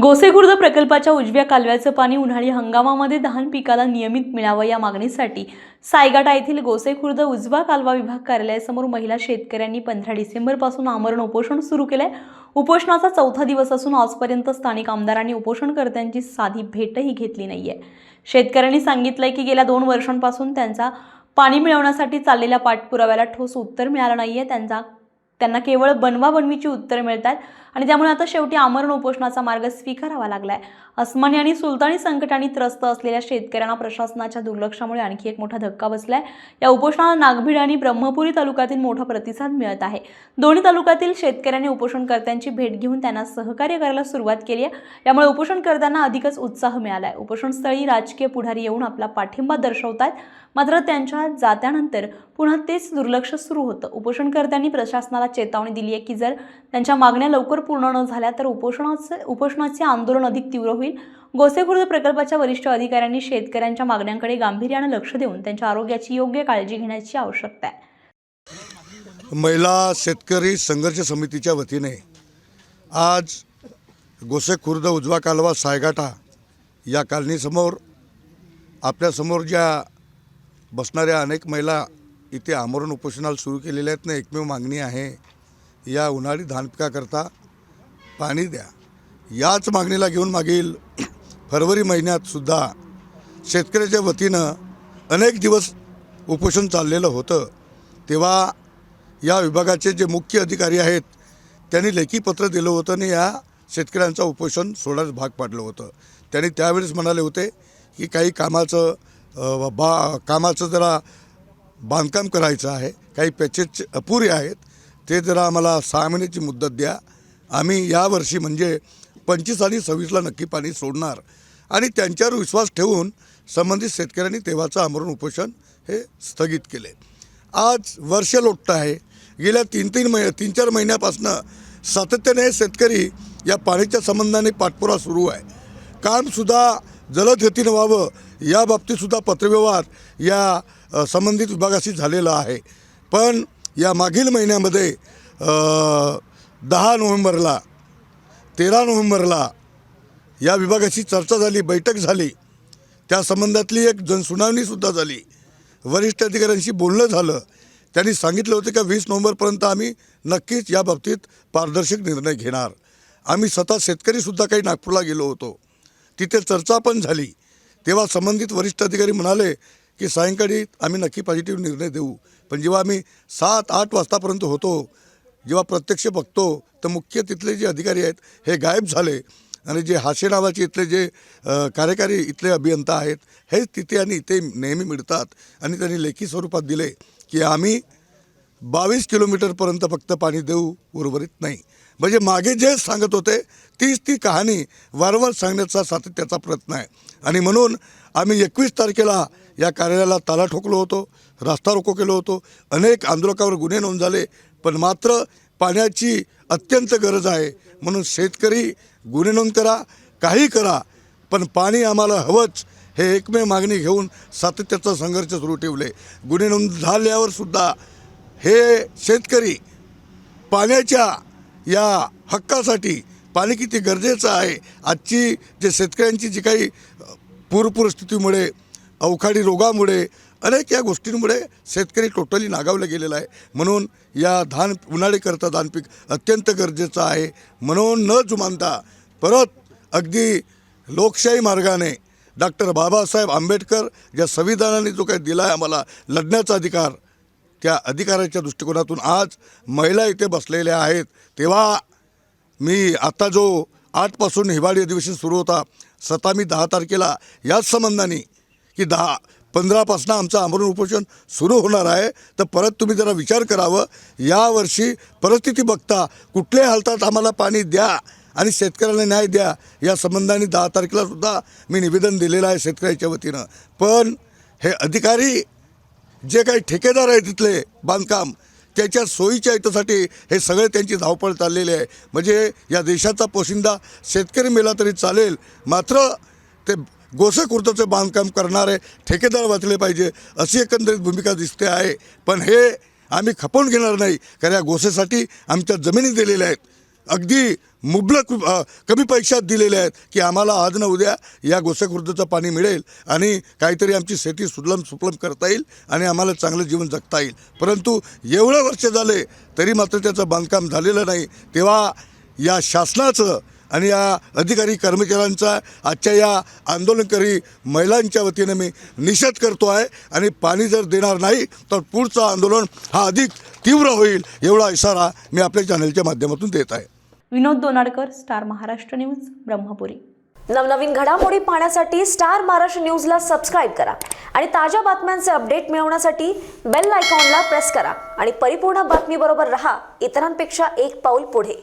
गोसेखुर्द प्रकल्पाच्या उजव्या कालव्याचं पाणी उन्हाळी हंगामामध्ये धान पिकाला नियमित मिळावं या मागणीसाठी सायगाटा येथील गोसेखुर्द उजवा कालवा विभाग कार्यालयासमोर महिला शेतकऱ्यांनी 15 डिसेंबरपासून आमरण उपोषण सुरू केलंय। उपोषणाचा चौथा दिवस असून आजपर्यंत स्थानिक आमदारांनी उपोषणकर्त्यांची साधी भेटही घेतली नाहीये। शेतकऱ्यांनी सांगितलंय की गेल्या 2 वर्षांपासून त्यांचा पाणी मिळवण्यासाठी चाललेल्या पाठपुराव्याला ठोस उत्तर मिळालं नाहीये। त्यांना केवळ बनवाबनवीची उत्तरे मिळतात आणि त्यामुळे आता शेवटी आमरण उपोषणाचा मार्ग स्वीकारावा लागलाय। अस्मानी आणि सुलतानी संकटांनी त्रस्त असलेल्या शेतकऱ्यांना प्रशासनाच्या दुर्लक्षामुळे आणखी एक मोठा धक्का बसलाय। या उपोषणाला नागभीड आणि ब्रह्मपुरी तालुक्यातील मोठा प्रतिसाद मिळत आहे। दोन्ही तालुक्यातील शेतकऱ्यांनी उपोषणकर्त्यांची भेट घेऊन त्यांना सहकार्य करायला सुरुवात केली आहे। यामुळे उपोषणकर्त्यांना अधिकच उत्साह मिळालाय। उपोषणस्थळी राजकीय पुढारी येऊन आपला पाठिंबा दर्शवतात, मात्र त्यांच्या जात्यानंतर पुन्हा तेच दुर्लक्ष सुरू होतं। उपोषणकर्त्यांनी प्रशासनाला चेतावणी दिली आहे की जर त्यांच्या मागण्या लवकर पूर्ण न झाल्या तर उपोषणाचे आंदोलन अधिक तीव्र होईल। गोसेखुर्द प्रकल्पाच्या वरिष्ठ अधिकाऱ्यांनी शेतकऱ्यांच्या मागण्यांकडे गांभीर्याने लक्ष देऊन त्यांच्या आरोग्याची योग्य काळजी घेण्याची आवश्यकता आहे। महिला शेतकरी संघर्ष समितीच्या वतीने आज गोसेखुर्द उजवा कालवा सायगाटा या कॉलनीसमोर आपल्यासमोर ज्या बसणाऱ्या अनेक महिला इथे आमरण उपोषणाला सुरू केलेल्या आहेत ना, एकमेव मागणी आहे या उन्हाळी धान पिकाकरता पाणी द्या। याच मागणीला घेऊन मागील फरवरी महिन्यात सुद्धा शेतकऱ्याच्या वतीनं अनेक दिवस उपोषण चाललेलं होतं। तेव्हा या विभागाचे जे मुख्य अधिकारी आहेत त्यांनी लेखी पत्र दिलं होतं आणि या शेतकऱ्यांचं उपोषण सोडायला भाग पाडलं होतं। त्यांनी त्यावेळेस म्हणाले होते की काही कामाचं जरा बांधकाम करायचं आहे, काही पॅचेस अपुरे आहेत, ते जरा आम्हाला 6 महिन्याची मुदत द्या। आम्ही यावर्षी म्हणजे 25 आणि 26ला नक्की पाणी सोडणार आणि त्यांच्यावर विश्वास ठेवून संबंधित शेतकऱ्यांनी तेव्हाचं आमरण उपोषण हे स्थगित केले। आज वर्ष लोटतं आहे। गेल्या 3-4 महिन्यापासून सातत्याने शेतकरी या पाण्याच्या संबंधाने पाठपुरावा सुरू आहे। कामसुद्धा जलद गतीनं व्हावं या बाबतीतसुद्धा पत्रव्यवहार या संबंधित विभागाशी झालेला आहे। पण या मागील महिन्यामध्ये 10 नोव्हेंबरला 13 नोव्हेंबरला या विभागाशी चर्चा झाली, बैठक झाली, त्या संबंधातली एक जनसुनावणीसुद्धा झाली, वरिष्ठ अधिकाऱ्यांशी बोलणं झालं। त्यांनी सांगितलं होतं की 20 नोव्हेंबरपर्यंत आम्ही नक्कीच या बाबतीत पारदर्शक निर्णय घेणार। आम्ही स्वतः शेतकरीसुद्धा काही नागपूरला गेलो होतो, तिथे चर्चा पण झाली। तेव्हा संबंधित वरिष्ठ अधिकारी म्हणाले की सायंकाळी आम्ही नक्की पॉझिटिव्ह निर्णय देऊ। पण जेव्हा आम्ही 7-8 वाजतापर्यंत होतो, जेव्हा प्रत्यक्ष बघतो तर मुख्य तिथले जे अधिकारी आहेत हे गायब झाले आणि जे हाशे नावाचे इथले जे कार्यकारी इथले अभियंता आहेत हे तिथे आणि इथे नेहमी मिळतात आणि त्यांनी लेखी स्वरूपात दिले की आम्ही 22 किलोमीटरपर्यंत फक्त पाणी देऊ, उर्वरित नाही। म्हणजे मागे जे सांगत होते तीच ती कहाणी वारंवार सांगण्याचा सातत्याचा प्रयत्न आहे। आणि म्हणून आम्ही 21 तारखेला या कार्यालयाला ताला ठोकलो होतो, रास्ता रोको केलो होतो, अनेक आंदोलकावर गुन्हे नोंद झाले, पण मात्र पाण्याची अत्यंत गरज आहे म्हणून शेतकरी गुन्हे नोंद करा, काही करा, पण पाणी आम्हाला हवंच हे एकमेव मागणी घेऊन सातत्याचा संघर्ष सुरू ठेवले। गुन्हे नोंद झाल्यावर सुद्धा हे शेतकरी पाण्याच्या या हक्कासाठी, पाणी किती गरजेचं आहे, आजची जे शेतकऱ्यांची जी काही पूरस्थितीमुळे, अवकाळी रोगामुळे, अनेक या गोष्टींमुळे शेतकरी टोटली नागावला गेलेला आहे। म्हणून या उन्हाळीकरता धान पीक अत्यंत गरजेचं आहे। म्हणून न जुमानता परत अगदी लोकशाही मार्गाने डॉक्टर बाबासाहेब आंबेडकर ज्या संविधानाने जो काही दिला आहे आम्हाला लढण्याचा अधिकार, त्या अधिकाराच्या दृष्टिकोनातून आज महिला इथे बसलेल्या आहेत। तेव्हा मी आता जो 8 पासून हिवाळी अधिवेशन सुरू होता, स्वतः मी 10 तारखेला याच संबंधाने की 15 पासून आमचं आमरण उपोषण सुरू होणार आहे, तर परत तुम्ही जरा विचार करावं। यावर्षी परिस्थिती बघता कुठल्याही हालतात आम्हाला पाणी द्या आणि शेतकऱ्याला न्याय द्या या संबंधाने 10 तारखेला सुद्धा मी निवेदन दिलेलं आहे शेतकऱ्याच्या वतीनं। पण हे अधिकारी जे काही ठेकेदार आहेत तिथले बांधकाम त्याच्या सोयीच्या हितासाठी हे सगळे त्यांची धावपळ चाललेली आहे। म्हणजे या देशाचा पोशिंदा शेतकरी मेला तरी चालेल, मात्र ते गोसेखुर्दचे बांधकाम करणारे ठेकेदार वाचले पाहिजे अशी एकंदरीत भूमिका दिसते आहे। पण हे आम्ही खपवून घेणार नाही, कारण या गोसेसाठी आमच्या जमिनी दिलेल्या आहेत। अगदी मुबलक कमी पैशात दिलेले आहेत की आम्हाला आज ना उद्या या गोसेखुर्दचं पाणी मिळेल आणि काहीतरी आमची शेती सुजलम सुफलम करता येईल आणि आम्हाला चांगलं जीवन जगता येईल. परंतु एवढं वर्ष झाले तरी मात्र त्याचं बांधकाम झालेलं नाही. तेव्हा या शासनाचं आणि या अधिकारी कर्मचाऱ्यांचा आजच्या या आंदोलनकारी महिलांच्या वतीने मी निषेध करतो आहे आणि पाणी जर देणार नाही तर पुढचं आंदोलन हा अधिक तीव्र होईल एवढा इशारा मी आपल्या चॅनलच्या माध्यमातून देत आहे. विनोद दोनाडकर, स्टार महाराष्ट्र न्यूज, ब्रह्मपुरी. नवनवीन घडामोडी पाहण्यासाठी स्टार महाराष्ट्र न्यूजला सबस्क्राईब करा आणि ताज्या बातम्यांचे अपडेट मिळवण्यासाठी बेल आयकॉनला प्रेस करा आणि परिपूर्ण बातमीबरोबर रहा, इतरांपेक्षा एक पाऊल पुढे.